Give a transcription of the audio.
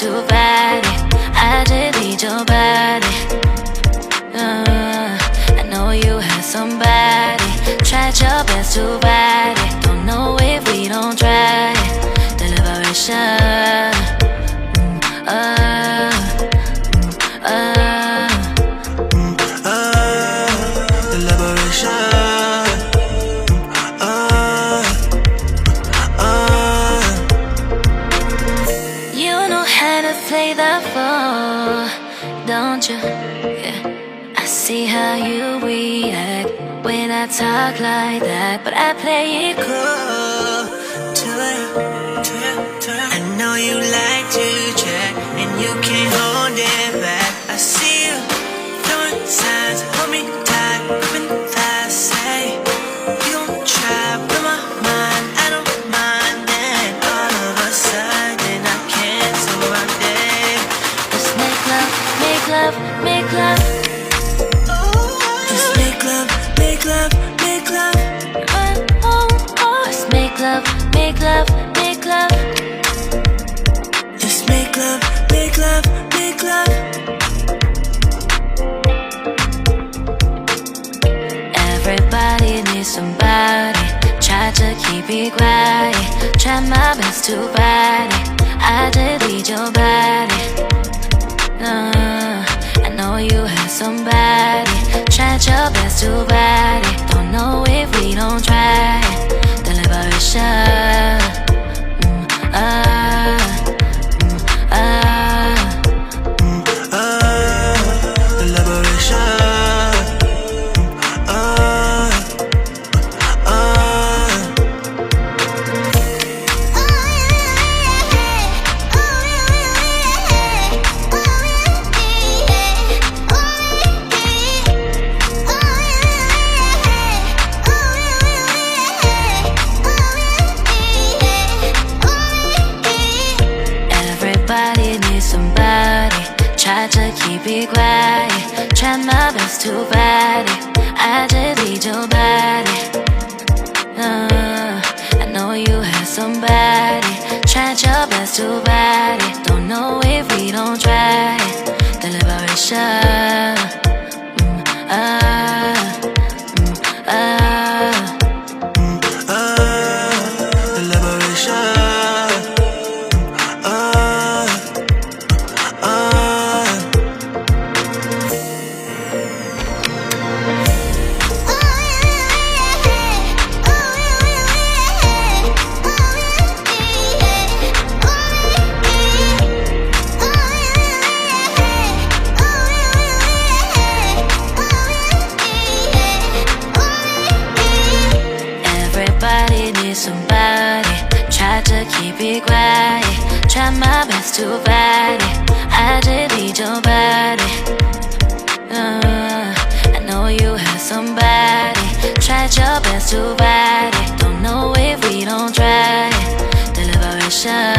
to fight it. I just need your body. I know you had somebody. Tried your best to fight it. Don't know if we don't try it. The liberation. The liberation. You know how to play the fool, don't you? Yeah. I see how you react when I talk like that, but I play it cool To you. I know you like to check, and you can't hold it back. I see you throwing signs, hold me tight, moving fast. Say you gon' try with my mind, I don't mind. Then all of a sudden I can't, so I'm dead. Let's make love, make love, make love. Just make love, make love, make love. Let's make love, make love, make love. Just make love, make love, make love. Everybody needs somebody. Try to keep it quiet. Try my best to fight it. I just need your body. I know you have somebody. Tried your best to fight it. Don't know if we don't try it. The liberation. The liberation. Everybody needs somebody. Try to keep it quiet. Try my best to fight it. I just need your body. I know you have somebody. Tried your best to fight it. Don't know if we don't try it. The liberation. The liberation. Everybody needs somebody. Try to keep it quiet. Try my best to fight it. I just need your body. I know you have somebody. Tried your best to fight it. Don't know if we don't try it. The liberation.